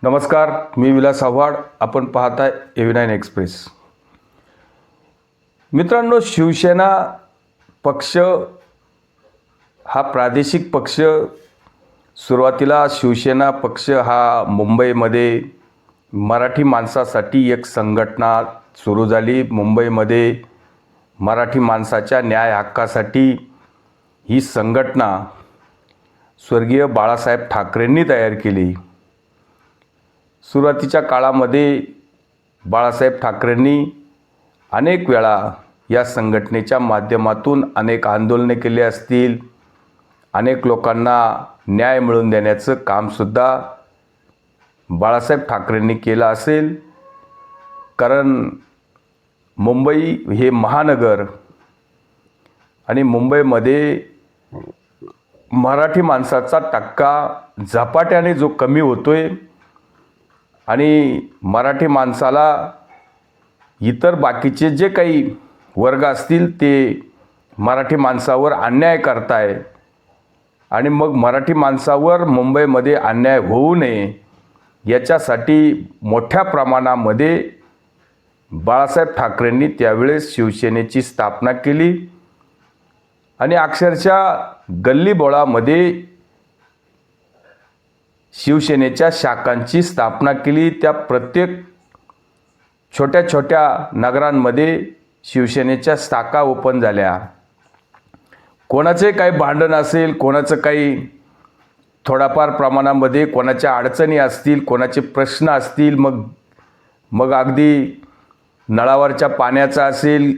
नमस्कार, मी विलास आव्हाड. आपण पाहताय AV9 एक्सप्रेस. मित्रांनो, शिवसेना पक्ष हा प्रादेशिक पक्ष. सुरुवातीला शिवसेना पक्ष हा मुंबईमध्ये मराठी माणसासाठी एक संघटना सुरू झाली. मुंबईमध्ये मराठी माणसाच्या न्याय हक्कासाठी ही संघटना स्वर्गीय बाळासाहेब ठाकरेंनी तयार केली. सुरुवातीच्या काळामध्ये बाळासाहेब ठाकरेंनी अनेक वेळा या संघटनेच्या माध्यमातून अनेक आंदोलने केली असतील. अनेक लोकांना न्याय मिळवून देण्याचं कामसुद्धा बाळासाहेब ठाकरेंनी केलं असेल. कारण मुंबई हे महानगर आणि मुंबईमध्ये मराठी माणसाचा टक्का झपाट्याने जो कमी होतोय आणि मराठी माणसाला इतर बाकीचे जे काही वर्ग असतील ते मराठी माणसावर अन्याय करताय आणि मग मराठी माणसावर मुंबईमध्ये अन्याय होऊ नये याच्यासाठी मोठ्या प्रमाणामध्ये बाळासाहेब ठाकरेंनी त्यावेळेस शिवसेनेची स्थापना केली आणि अक्षरशः गल्लीबोळामध्ये शिवसेनेच्या शाखांची स्थापना केली. त्या प्रत्येक छोट्या छोट्या नगरांमध्ये शिवसेनेच्या शाखा ओपन झाल्या. कोणाचे काही भांडण असेल, कोणाचं काही थोडाफार प्रमाणामध्ये कोणाच्या अडचणी असतील, कोणाचे प्रश्न असतील, मग अगदी नळावरच्या पाण्याचा असेल,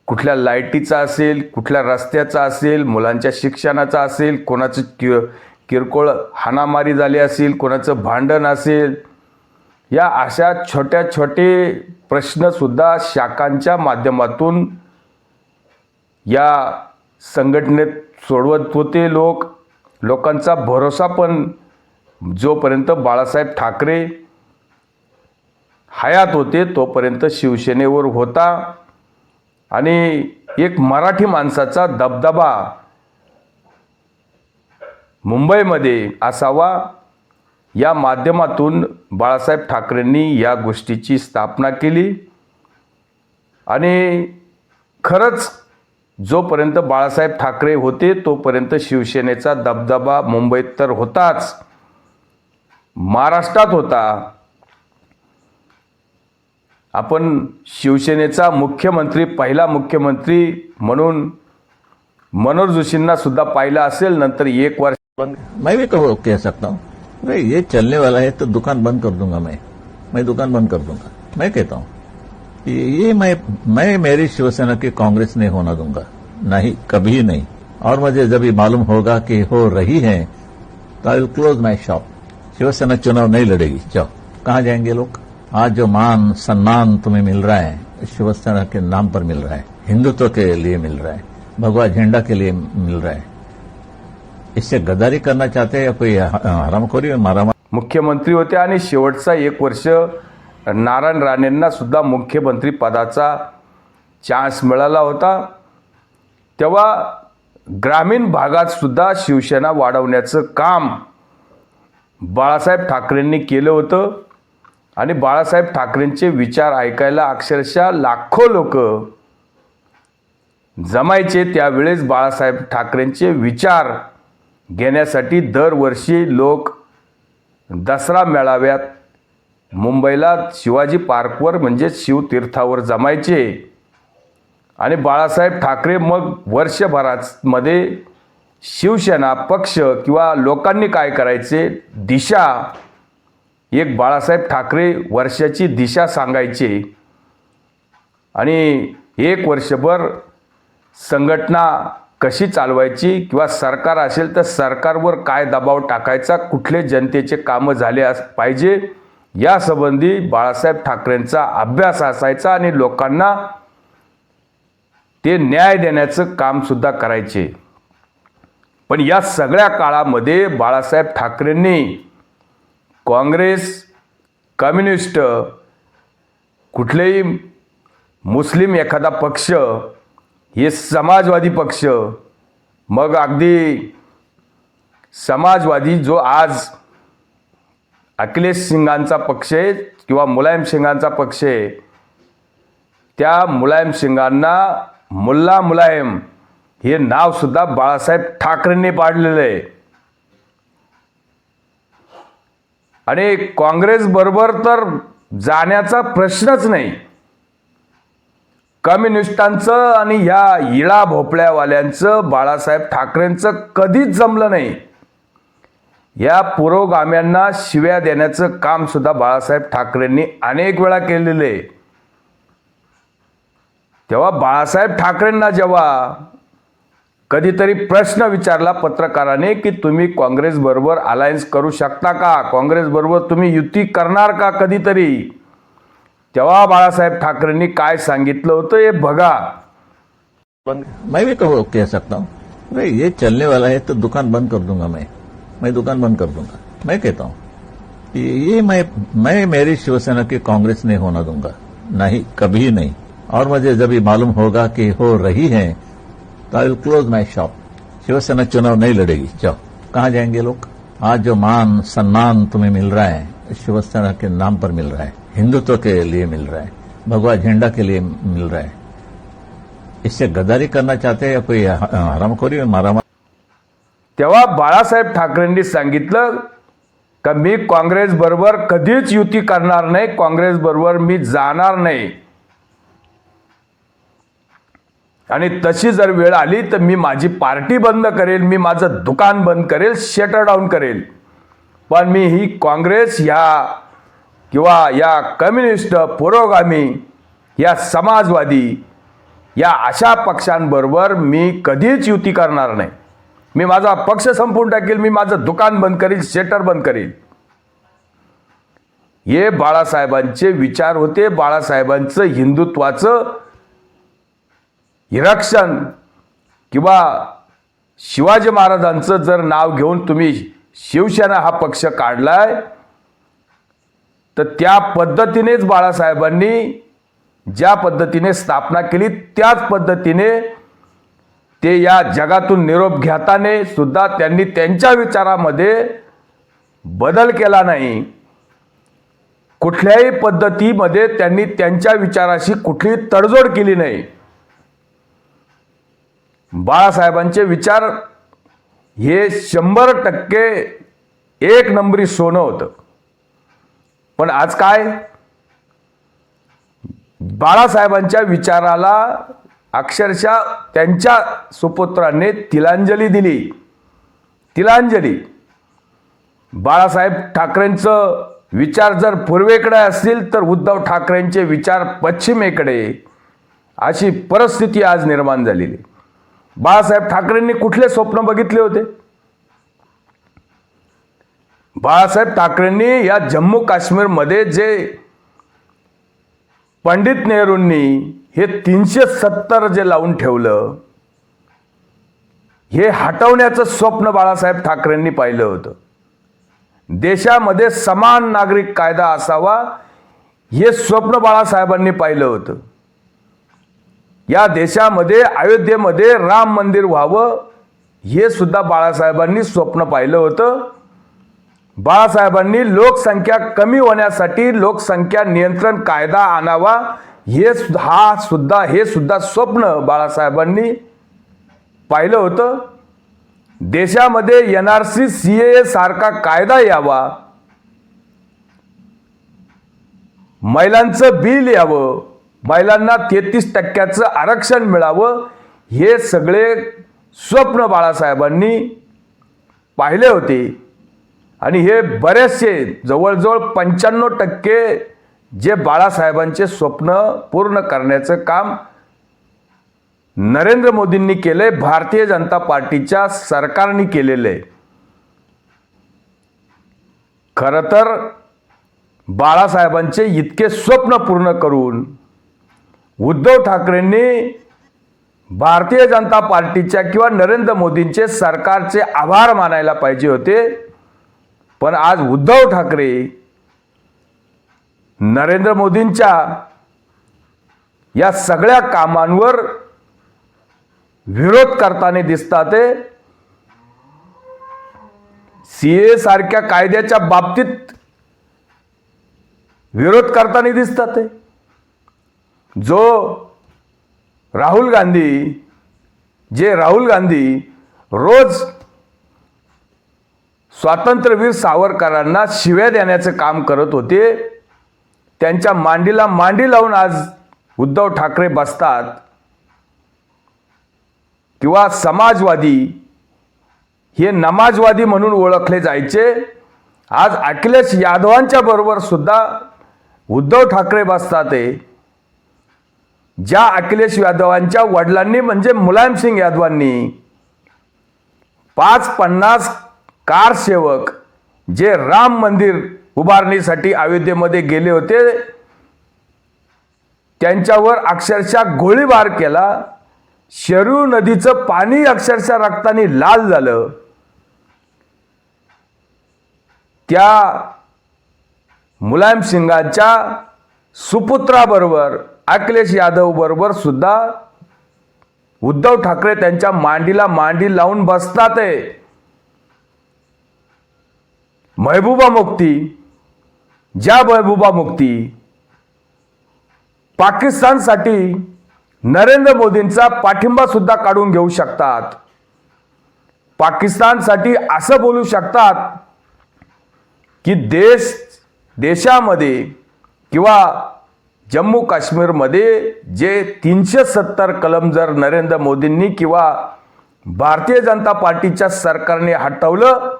कुठल्या लाईटीचा असेल, कुठल्या रस्त्याचा असेल, मुलांच्या शिक्षणाचा असेल, कोणाचं किरकोळ हाणामारी झाली असेल, कोणाचं भांडण असेल, या अशा छोट्या छोटे प्रश्नसुद्धा शाखांच्या माध्यमातून या संघटनेत सोडवत होते लोकांचा भरोसा पण जोपर्यंत बाळासाहेब ठाकरे हयात होते तोपर्यंत शिवसेनेवर होता आणि एक मराठी माणसाचा दबदबा मुंबईमध्ये असावा या माध्यमातून बाळासाहेब ठाकरेंनी या गोष्टीची स्थापना केली. आणि खरंच जोपर्यंत बाळासाहेब ठाकरे होते तोपर्यंत शिवसेनेचा दबदबा मुंबईत तर होताच, महाराष्ट्रात होता. आपण शिवसेनेचा मुख्यमंत्री, पहिला मुख्यमंत्री म्हणून मनोहर जोशींना सुद्धा पाहिलं असेल. नंतर एक वर्ष मैं भी कह सकता हूँ भाई ये चलने वाला है तो दुकान बंद कर दूंगा. मैं दुकान बंद कर दूंगा. मैं कहता हूँ ये मैं मेरी शिवसेना की कांग्रेस नहीं होना दूंगा, नहीं, कभी नहीं. और मुझे जब ये मालूम होगा कि हो रही है तो I will close my shop. Shiv Sena चुनाव नहीं लड़ेगी. जाओ, कहाँ जाएंगे लोग? आज जो मान सम्मान तुम्हें मिल रहा है शिवसेना के नाम पर मिल रहा है, हिंदुत्व के लिए मिल रहा है, भगवा झंडा के लिए मिल रहा है. इससे गद्दारी करना चाहते हैं या कोई हरामखोरी मारा. मुख्यमंत्री होते आणि शेवटचा एक वर्ष नारायण राणेंना सुद्धा मुख्यमंत्री पदाचा चान्स मिळाला होता. तेव्हा ग्रामीण भागात सुद्धा शिवसेना वाढवण्याचं काम बाळासाहेब ठाकरेंनी केलं होतं आणि बाळासाहेब ठाकरेंचे विचार ऐकायला अक्षरशः लाखो लोक जमायचे. त्यावेळेस बाळासाहेब ठाकरेंचे विचार घेण्यासाठी दरवर्षी लोक दसरा मेळाव्यात मुंबईला शिवाजी पार्कवर म्हणजे शिवतीर्थावर जमायचे आणि बाळासाहेब ठाकरे मग वर्षभरामध्ये शिवसेना पक्ष किंवा लोकांनी काय करायचे दिशा, एक बाळासाहेब ठाकरे वर्षाची दिशा सांगायचे आणि एक वर्षभर संघटना कशी चालवायची किंवा सरकार असेल तर सरकारवर काय दबाव टाकायचा, कुठले जनतेचे कामं झाले पाहिजे यासंबंधी बाळासाहेब ठाकरेंचा अभ्यास असायचा आणि लोकांना ते न्याय देण्याचं कामसुद्धा करायचे. पण या सगळ्या काळामध्ये बाळासाहेब ठाकरेंनी काँग्रेस, कम्युनिस्ट, कुठलेही मुस्लिम एखादा पक्ष, हे समाजवादी पक्ष, मग अगदी समाजवादी जो आज अखिलेश सिंगांचा पक्ष आहे किंवा मुलायम सिंगांचा पक्ष आहे, त्या मुलायम सिंगांना मुल्ला मुलायम हे नाव सुद्धा बाळासाहेब ठाकरेंनी पाडलेलं आहे. आणि काँग्रेस बरोबर तर जाण्याचा प्रश्नच नाही. कम्युनिस्टांचं आणि ह्या इळा भोपळ्यावाल्यांचं बाळासाहेब ठाकरेंचं कधीच जमलं नाही. या पुरोगाम्यांना शिव्या देण्याचं काम सुद्धा बाळासाहेब ठाकरेंनी अनेक वेळा केलेलं आहे. तेव्हा बाळासाहेब ठाकरेंना जेव्हा कधीतरी प्रश्न विचारला पत्रकाराने की तुम्ही काँग्रेस बरोबर अलायन्स करू शकता का, काँग्रेस बरोबर तुम्ही युती करणार का कधीतरी, तेव्हा बाळासाहेब ठाकरेंनी काय सांगितलं होतं हे बघा. मैं भी कह सकता हूँ, अरे ये चलने वाला है तो दुकान बंद कर दूंगा मैं दुकान बंद कर दूंगा. मैं कहता हूँ कि ये मैं मेरी शिवसेना की कांग्रेस नहीं होना दूंगा, नहीं, कभी नहीं. और मुझे जब ये मालूम होगा कि हो रही है तो I will close my shop. Shiv Sena चुनाव नहीं लड़ेगी. जाओ, कहाँ जाएंगे लोग? आज जो मान सम्मान तुम्हें मिल रहा है शिवसेना के नाम पर मिल रहा है, हिंदुत्व के लिए मिल रहा है, भगवा झंडा के लिए मिल रहा है. इससे गद्दारी करना चाहते हैं या कोई हरामखोरी मारामारी. तेव्हा बाळासाहेब ठाकरेंनी सांगितलं का मी काँग्रेस बरोबर कधीच युती करणार नाही, काँग्रेस बरोबर मी जाणार नाही. आणि तशी जर वेळ आली तर मी माझी पार्टी बंद करेल, मी माझं दुकान बंद करेल, शटर डाऊन करेल. पण मी ही काँग्रेस किंवा या कम्युनिस्ट पुरोगामी या समाजवादी या अशा पक्षांबरोबर मी कधीच युती करणार नाही. मी माझा पक्ष संपवून टाकेल, मी माझं दुकान बंद करेल, शटर बंद करेल. हे बाळासाहेबांचे विचार होते. बाळासाहेबांचं हिंदुत्वाचं हिरक्षण किंवा शिवाजी महाराजांचं जर नाव घेऊन तुम्ही शिवसेना हा पक्ष काढलाय तर त्या पद्धतीनेच बाळासाहेबांनी ज्या पद्धतीने स्थापना केली त्याच पद्धतीने ते या जगातून निरोप घेताना सुद्धा त्यांनी त्यांच्या विचारामध्ये बदल केला नाही. कुठल्याही पद्धतीमध्ये त्यांनी त्यांच्या विचाराशी कुठली तडजोड केली नाही. बाळासाहेबांचे विचार हे 100% एक नंबरी सोनं होतं. पण आज काय, बाळासाहेबांच्या विचाराला अक्षरशः त्यांच्या सुपुत्रांनी तिलांजली दिली. तिलांजली. बाळासाहेब ठाकरेंचं विचार जर पूर्वेकडे असतील तर उद्धव ठाकरेंचे विचार पश्चिमेकडे, अशी परिस्थिती आज निर्माण झालेली. बाळासाहेब ठाकरेंनी कुठले स्वप्न बघितले होते? बाळासाहेब ठाकरेंनी या जम्मू काश्मीरमध्ये जे पंडित नेहरूंनी हे 370 जे लावून ठेवलं, हे हटवण्याचं स्वप्न बाळासाहेब ठाकरेंनी पाहिलं होतं. देशामध्ये समान नागरिक कायदा असावा हे स्वप्न बाळासाहेबांनी पाहिलं होतं. या देशामध्ये अयोध्येमध्ये राम मंदिर व्हावं हे सुद्धा बाळासाहेबांनी स्वप्न पाहिलं होतं. बाळासाहेबांनी लोकसंख्या कमी होण्यासाठी लोकसंख्या नियंत्रण कायदा आणावा हे सुद्धा स्वप्न बाळासाहेबांनी पाहिलं होतं. देशामध्ये NRC CAA सारखा कायदा यावा, महिलांचं बिल यावं, महिलांना 33% आरक्षण मिळावं, हे सगळे स्वप्न बाळासाहेबांनी पाहिले होते. आणि हे बरेचसे जवळजवळ 95% जे बाळासाहेबांचे स्वप्न पूर्ण करण्याचं काम नरेंद्र मोदींनी केले, भारतीय जनता पार्टीच्या सरकारने केलेले आहे. खरं तर बाळासाहेबांचे इतके स्वप्न पूर्ण करून उद्धव ठाकरेंनी भारतीय जनता पार्टीच्या किंवा नरेंद्र मोदींचे सरकारचे आभार मानायला पाहिजे होते. पण आज उद्धव ठाकरे नरेंद्र मोदींच्या या सगळ्या कामांवर विरोध करताना दिसतात. CAA सारख्या कायद्याच्या बाबतीत विरोध करताना दिसतात ते. जो राहुल गांधी रोज स्वातंत्र्यवीर सावरकरांना शिव्या देण्याचं काम करत होते, त्यांच्या मांडीला मांडी लावून आज उद्धव ठाकरे बसतात. किंवा समाजवादी हे नमाजवादी म्हणून ओळखले जायचे, आज अखिलेश यादवांच्या बरोबर सुद्धा उद्धव ठाकरे बसतात. ज्या अखिलेश यादवांच्या वडिलांनी म्हणजे मुलायमसिंग यादवांनी 550 कारसेवक जे राम मंदिर उभारणीसाठी अयोध्येमध्ये गेले होते, त्यांच्यावर अक्षरशः गोळीबार केला. शरयू नदीचं पाणी अक्षरशः रक्ताने लाल झालं. त्या मुलायम सिंगांच्या सुपुत्राबरोबर अखिलेश यादव बरोबर सुद्धा उद्धव ठाकरे त्यांच्या मांडीला मांडी लावून बसतात. महबूबा मुफ्ती, ज्या महबूबा मुफ्ती पाकिस्तानसाठी नरेंद्र मोदींचा पाठिंबा सुद्धा काढून घेऊ शकतात, पाकिस्तानसाठी असं बोलू शकतात की देशामध्ये किंवा जम्मू काश्मीरमध्ये जे 370 कलम जर नरेंद्र मोदींनी किंवा भारतीय जनता पार्टीच्या सरकारने हटवलं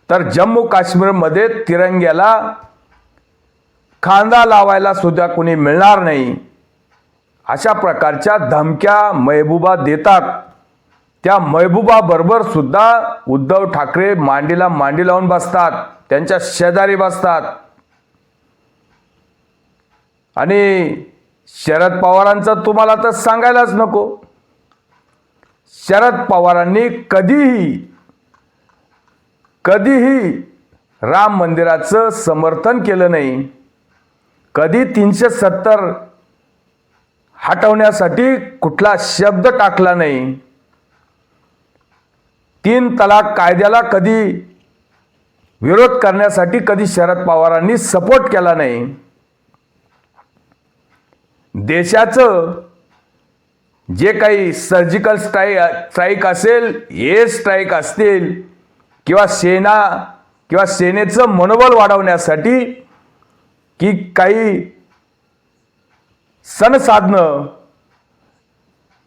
तर जम्मू काश्मीरमध्ये तिरंग्याला खांदा लावायला सुद्धा कोणी मिळणार नाही. अशा प्रकारच्या धमक्या महबूबा देतात. त्या महबूबा बरोबर सुद्धा उद्धव ठाकरे मांडीला मांडी लावून बसतात, त्यांच्या शेजारी बसतात. आणि शरद पवारांचं तुम्हाला तर सांगायलाच नको. शरद पवारांनी कधीही राम मंदिराचं समर्थन केलं नाही, कधी 370 हटवण्यासाठी कुठला शब्द टाकला नाही, 3 तलाक कायद्याला कधी विरोध करण्यासाठी कधी शरद पवारांनी सपोर्ट केला नाही. देशाचं जे काही सर्जिकल स्ट्राईक असेल, एअर स्ट्राईक असतील किंवा सेनेचं मनोबल वाढवण्यासाठी की काही संसाधनं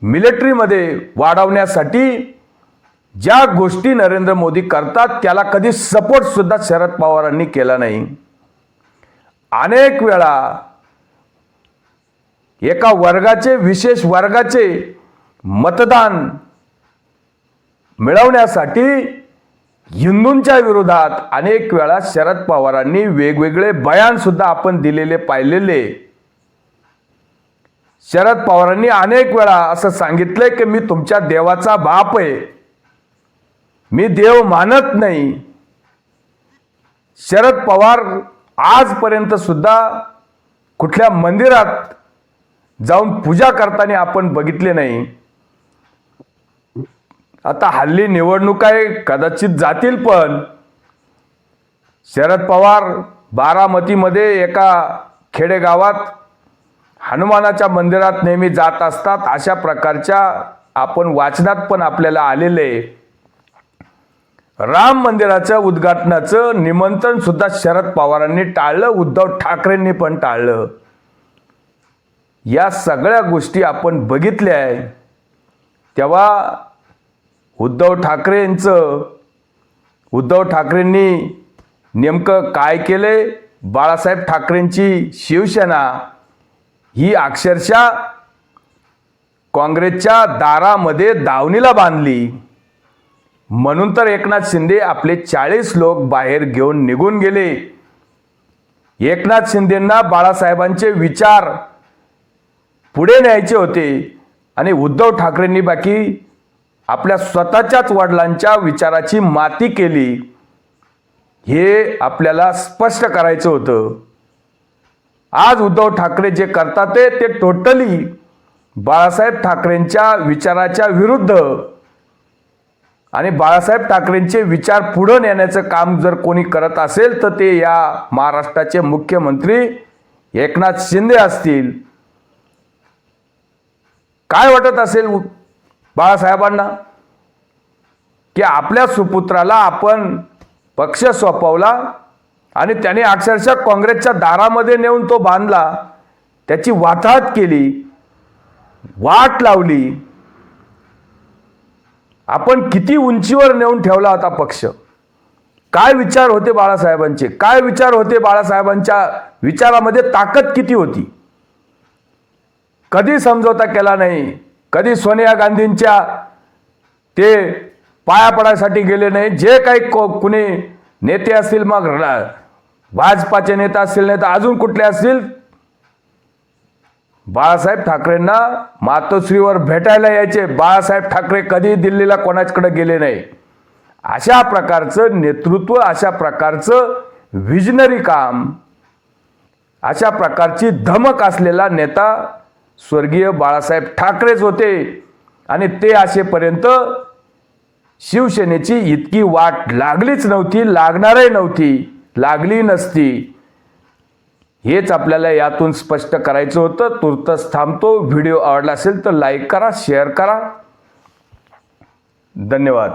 मिलिटरीमध्ये वाढवण्यासाठी ज्या गोष्टी नरेंद्र मोदी करतात त्याला कधी सपोर्ट सुद्धा शरद पवारांनी केला नाही. अनेक वेळा एका वर्गाचे, विशेष वर्गाचे मतदान मिळवण्यासाठी हिंदूंच्या विरोधात अनेक वेळा शरद पवारांनी वेगवेगळे बयान सुद्धा आपण दिलेले पाहिलेले. शरद पवारांनी अनेक वेळा असं सांगितलंय की मी तुमच्या देवाचा बाप आहे, मी देव मानत नाही. शरद पवार आजपर्यंत सुद्धा कुठल्या मंदिरात जाऊन पूजा करताना आपण बघितले नाही. आता हल्ली निवडणूक आहे, कदाचित जातील, पण शरद पवार बारामतीमध्ये एका खेडेगावात हनुमानाच्या मंदिरात नेहमी जात असतात. अशा प्रकारच्या आपण वाचनात पण आपल्याला आलेले. राम मंदिराच्या उद्घाटनाचं निमंत्रण सुद्धा शरद पवारांनी टाळलं, उद्धव ठाकरेंनी पण टाळलं. या सगळ्या गोष्टी आपण बघितल्या आहे. तेव्हा उद्धव ठाकरेंनी नेमकं काय केले? बाळासाहेब ठाकरेंची शिवसेना ही अक्षरशः काँग्रेसच्या दारामध्ये दावणीला बांधली. म्हणून तर एकनाथ शिंदे आपले 40 लोक बाहेर घेऊन निघून गेले. एकनाथ शिंदेंना बाळासाहेबांचे विचार पुढे न्यायचे होते आणि उद्धव ठाकरेंनी बाकी आपल्या स्वतःच्याच वडिलांच्या विचाराची माती केली, हे आपल्याला स्पष्ट करायचं होतं. आज उद्धव ठाकरे जे करतात ते टोटली बाळासाहेब ठाकरेंच्या विचाराच्या विरुद्ध आणि बाळासाहेब ठाकरेंचे विचार पुढे नेण्याचं काम जर कोणी करत असेल तर ते या महाराष्ट्राचे मुख्यमंत्री एकनाथ शिंदे असतील. काय वाटत असेल बाळासाहेबांना की आपल्या सुपुत्राला आपण पक्ष सोपवला आणि त्याने अक्षरशः काँग्रेसच्या दारामध्ये नेऊन तो बांधला, त्याची वाताहत केली, वाट लावली. आपण किती उंचीवर नेऊन ठेवला होता पक्ष. काय विचार होते बाळासाहेबांचे, काय विचार होते बाळासाहेबांच्या विचारामध्ये ताकद किती होती. कधी समझोता केला नाही, कधी सोनिया गांधींच्या ते पाया पडायसाठी गेले नाही. जे काही कुणी नेते असतील, मग भाजपाचे नेता असतील, नाही तर अजून कुठले असतील, बाळासाहेब ठाकरेंना मातोश्रीवर भेटायला यायचे. बाळासाहेब ठाकरे कधी दिल्लीला कोणाकडे गेले नाही. अशा प्रकारचं नेतृत्व, अशा प्रकारचं विजनरी काम, अशा प्रकारची धमक असलेला नेता स्वर्गीय बाळासाहेब ठाकरेच होते. आणि ते असेपर्यंत शिवसेनेची इतकी वाट लागलीच नव्हती, लागणारही नव्हती, लागली नसती. हेच आपल्याला यातून स्पष्ट करायचं होतं. तुर्तच थांबतो. व्हिडिओ आवडला असेल तर लाईक करा, शेअर करा. धन्यवाद.